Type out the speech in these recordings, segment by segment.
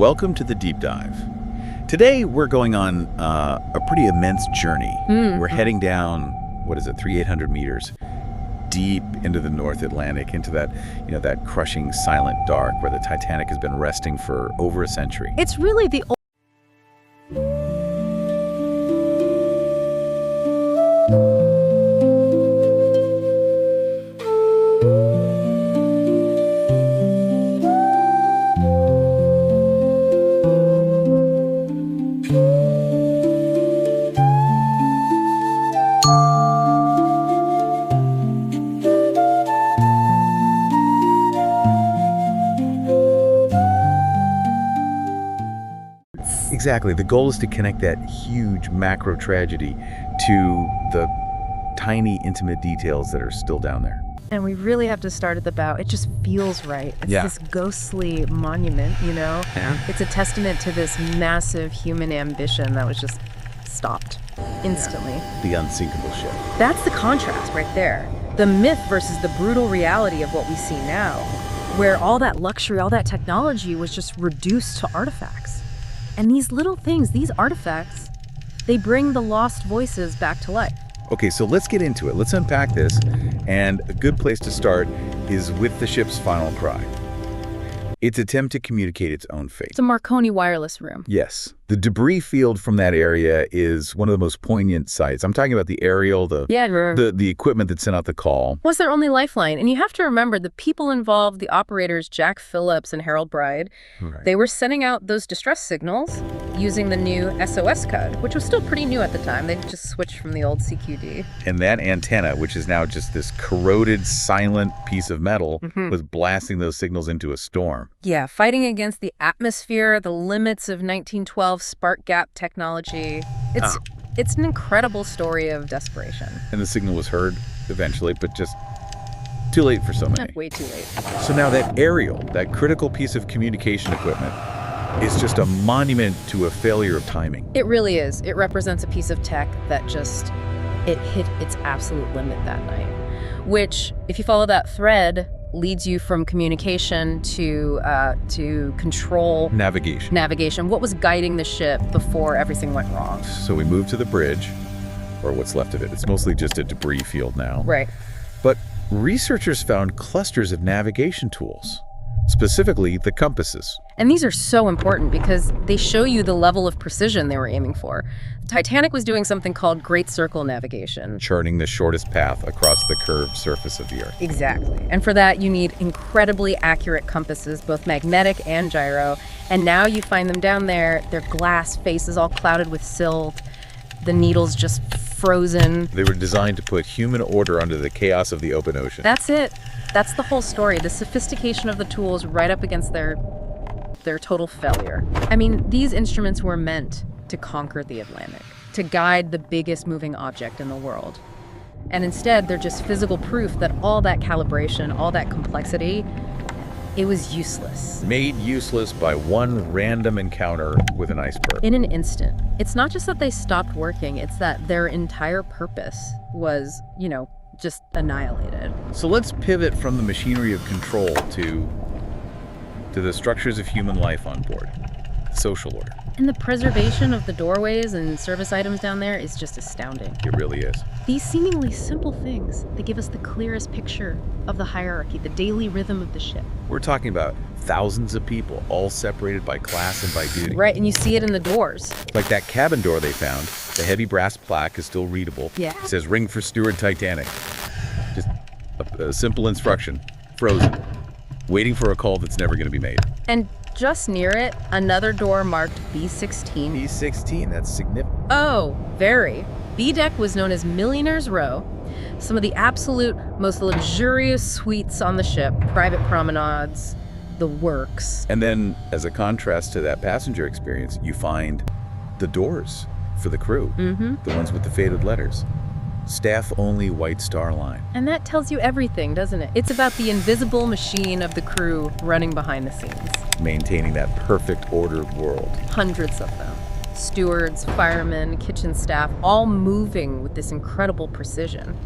welcome to the deep dive. Today we're going on a pretty immense journey. We're heading down, 300-800 meters deep into the North Atlantic, into that, that crushing silent dark where the Titanic has been resting for over a century. It's really the Exactly. The goal is to connect that huge macro tragedy to the tiny, intimate details that are still down there. And we really have to start at the bow. It just feels right. It's this ghostly monument, Yeah. It's a testament to this massive human ambition that was just stopped instantly. The unsinkable ship. That's the contrast right there. The myth versus the brutal reality of what we see now, where all that luxury, all that technology was just reduced to artifacts. And these little things, these artifacts, they bring the lost voices back to life. Okay, so let's get into it. Let's unpack this. And a good place to start is with the ship's final cry. Its attempt to communicate its own fate. It's a Marconi wireless room. Yes. The debris field from that area is one of the most poignant sights. I'm talking about the aerial, the equipment that sent out the call. Was their only lifeline. And you have to remember the people involved, the operators, Jack Phillips and Harold Bride, they were sending out those distress signals using the new SOS code, which was still pretty new at the time. They just switched from the old CQD. And that antenna, which is now just this corroded, silent piece of metal, was blasting those signals into a storm. Yeah, fighting against the atmosphere, the limits of 1912 spark gap technology. It's an incredible story of desperation. And the signal was heard eventually, but just too late for so many. Way too late. So now that aerial, that critical piece of communication equipment, is just a monument to a failure of timing. It really is. It represents a piece of tech that it hit its absolute limit that night, which, if you follow that thread, leads you from communication to control. Navigation. What was guiding the ship before everything went wrong? So we move to the bridge, or what's left of it. It's mostly just a debris field now. Right. But researchers found clusters of navigation tools, specifically the compasses. And these are so important because they show you the level of precision they were aiming for. Titanic was doing something called Great Circle navigation. Charting the shortest path across the curved surface of the Earth. Exactly. And for that, you need incredibly accurate compasses, both magnetic and gyro. And now you find them down there, their glass faces all clouded with silt, the needles just frozen. They were designed to put human order under the chaos of the open ocean. That's it. That's the whole story. The sophistication of the tools right up against their total failure. I mean, these instruments were meant to conquer the Atlantic, to guide the biggest moving object in the world. And instead, they're just physical proof that all that calibration, all that complexity, it was useless. Made useless by one random encounter with an iceberg. In an instant. It's not just that they stopped working, it's that their entire purpose was, just annihilated. So let's pivot from the machinery of control to the structures of human life on board, the social order. And the preservation of the doorways and service items down there is just astounding. It really is. These seemingly simple things, they give us the clearest picture of the hierarchy, the daily rhythm of the ship. We're talking about thousands of people, all separated by class and by duty. Right, and you see it in the doors. Like that cabin door they found, the heavy brass plaque is still readable. Yeah. It says, "Ring for Steward Titanic." Just a simple instruction, frozen, waiting for a call that's never going to be made. And just near it, another door marked B16. B16, that's significant. Oh, very. B deck was known as Millionaire's Row. Some of the absolute most luxurious suites on the ship, private promenades, the works. And then, as a contrast to that passenger experience, you find the doors for the crew, the ones with the faded letters. Staff-only White Star Line. And that tells you everything, doesn't it? It's about the invisible machine of the crew running behind the scenes. Maintaining that perfect ordered world. Hundreds of them. Stewards, firemen, kitchen staff, all moving with this incredible precision.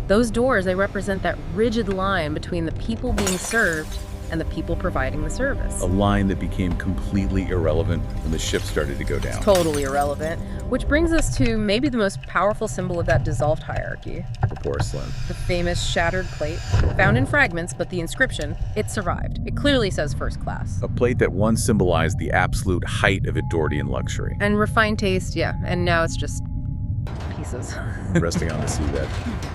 Those doors, they represent that rigid line between the people being served and the people providing the service. A line that became completely irrelevant when the ship started to go down. Totally irrelevant. Which brings us to maybe the most powerful symbol of that dissolved hierarchy. The porcelain. The famous shattered plate, found in fragments, but the inscription, it survived. It clearly says first class. A plate that once symbolized the absolute height of Edwardian luxury. And refined taste, yeah, and now it's just pieces. Resting on the seabed.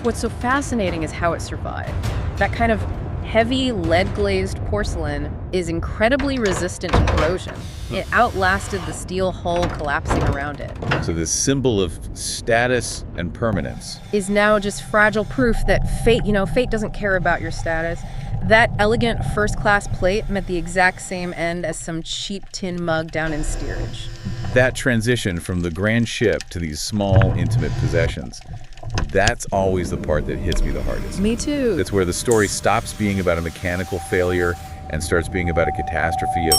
What's so fascinating is how it survived. That kind of heavy lead-glazed porcelain is incredibly resistant to corrosion. It outlasted the steel hull collapsing around it. So this symbol of status and permanence is now just fragile proof that fate doesn't care about your status. That elegant first-class plate met the exact same end as some cheap tin mug down in steerage. That transition from the grand ship to these small, intimate possessions, that's always the part that hits me the hardest. Me too. It's where the story stops being about a mechanical failure and starts being about a catastrophe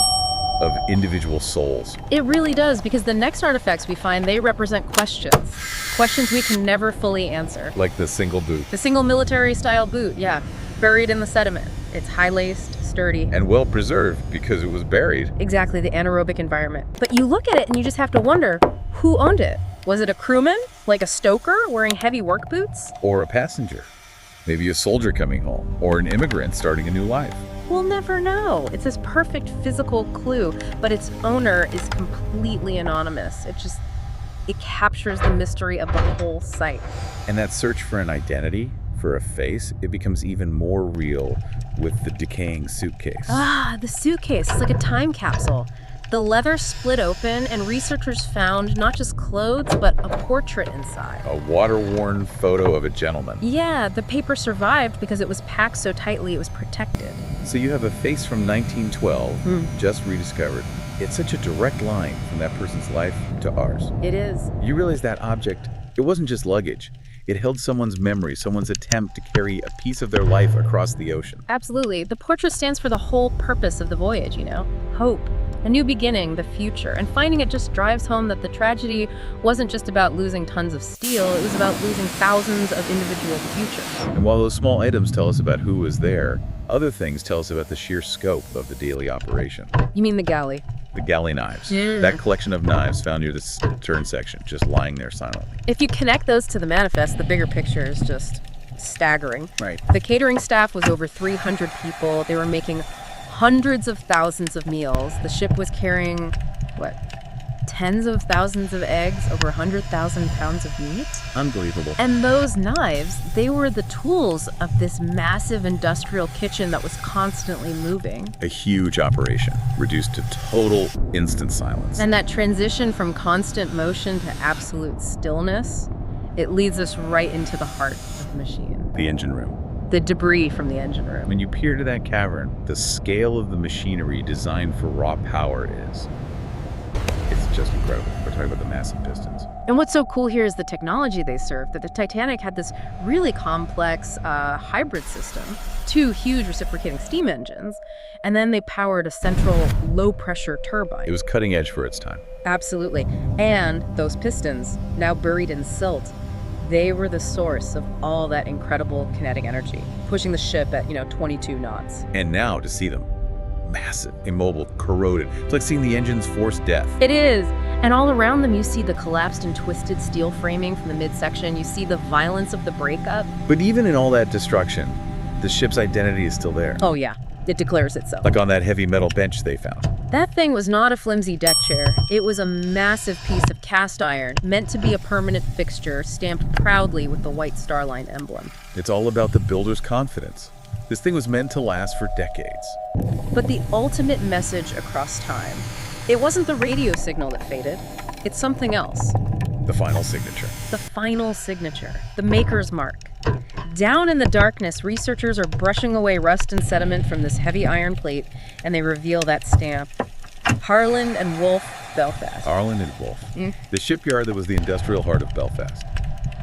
of individual souls. It really does, because the next artifacts we find, they represent questions. Questions we can never fully answer. Like the single boot. The single military-style boot, yeah. Buried in the sediment. It's high-laced, sturdy. And well-preserved because it was buried. Exactly, the anaerobic environment. But you look at it and you just have to wonder, who owned it? Was it a crewman? Like a stoker wearing heavy work boots? Or a passenger. Maybe a soldier coming home. Or an immigrant starting a new life. We'll never know. It's this perfect physical clue, but its owner is completely anonymous. It captures the mystery of the whole site. And that search for an identity, for a face, it becomes even more real with the decaying suitcase. Ah, the suitcase. It's like a time capsule. The leather split open, and researchers found not just clothes, but a portrait inside. A water-worn photo of a gentleman. Yeah, the paper survived because it was packed so tightly it was protected. So you have a face from 1912, just rediscovered. It's such a direct line from that person's life to ours. It is. You realize that object, it wasn't just luggage. It held someone's memory, someone's attempt to carry a piece of their life across the ocean. Absolutely. The portrait stands for the whole purpose of the voyage, hope. A new beginning, the future. And finding it just drives home that the tragedy wasn't just about losing tons of steel, it was about losing thousands of individual futures. And while those small items tell us about who was there, other things tell us about the sheer scope of the daily operation. You mean the galley? The galley knives. That collection of knives found near the stern section, just lying there silently. If you connect those to the manifest, the bigger picture is just staggering. Right. The catering staff was over 300 people. They were making hundreds of thousands of meals. The ship was carrying, tens of thousands of eggs, over 100,000 pounds of meat. Unbelievable. And those knives, they were the tools of this massive industrial kitchen that was constantly moving. A huge operation, reduced to total instant silence. And that transition from constant motion to absolute stillness, it leads us right into the heart of the machine. The engine room. The debris from the engine room. When you peer to that cavern, the scale of the machinery designed for raw power it's just incredible. We're talking about the massive pistons. And what's so cool here is the technology they serve, that the Titanic had this really complex hybrid system, 2 huge reciprocating steam engines, and then they powered a central low-pressure turbine. It was cutting edge for its time. Absolutely. And those pistons, now buried in silt, they were the source of all that incredible kinetic energy, pushing the ship at, 22 knots. And now to see them, massive, immobile, corroded. It's like seeing the engine's forced death. It is. And all around them, you see the collapsed and twisted steel framing from the midsection. You see the violence of the breakup. But even in all that destruction, the ship's identity is still there. Oh, yeah. It declares itself. Like on that heavy metal bench they found. That thing was not a flimsy deck chair. It was a massive piece of cast iron, meant to be a permanent fixture, stamped proudly with the white Star Line emblem. It's all about the builder's confidence. This thing was meant to last for decades. But the ultimate message across time, it wasn't the radio signal that faded. It's something else. The final signature. The final signature. The maker's mark. Down in the darkness, researchers are brushing away rust and sediment from this heavy iron plate, and they reveal that stamp. Harland and Wolff, Belfast. Harland and Wolff. The shipyard that was the industrial heart of Belfast.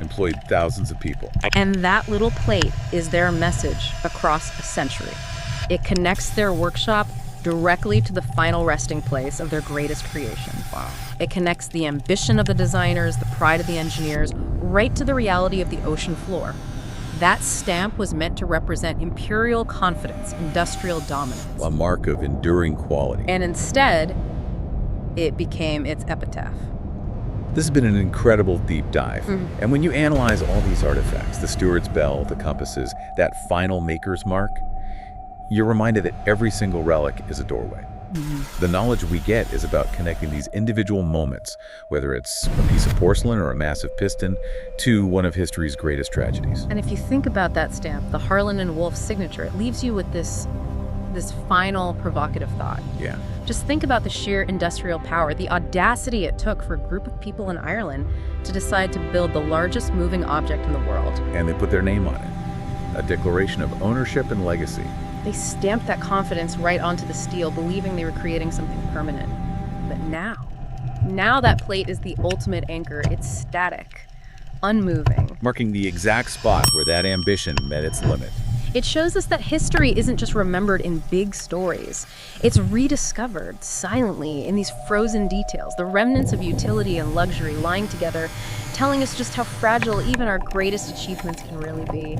Employed thousands of people. And that little plate is their message across a century. It connects their workshop directly to the final resting place of their greatest creation. Wow. It connects the ambition of the designers, the pride of the engineers, right to the reality of the ocean floor. That stamp was meant to represent imperial confidence, industrial dominance. A mark of enduring quality. And instead, it became its epitaph. This has been an incredible deep dive. And when you analyze all these artifacts, the steward's bell, the compasses, that final maker's mark, you're reminded that every single relic is a doorway. The knowledge we get is about connecting these individual moments, whether it's a piece of porcelain or a massive piston, to one of history's greatest tragedies. And if you think about that stamp, the Harland Wolff signature, it leaves you with this final provocative thought. Yeah. Just think about the sheer industrial power, the audacity it took for a group of people in Ireland to decide to build the largest moving object in the world. And they put their name on it. A declaration of ownership and legacy. They stamped that confidence right onto the steel, believing they were creating something permanent. But now that plate is the ultimate anchor. It's static, unmoving. Marking the exact spot where that ambition met its limit. It shows us that history isn't just remembered in big stories. It's rediscovered silently in these frozen details, the remnants of utility and luxury lying together, telling us just how fragile even our greatest achievements can really be.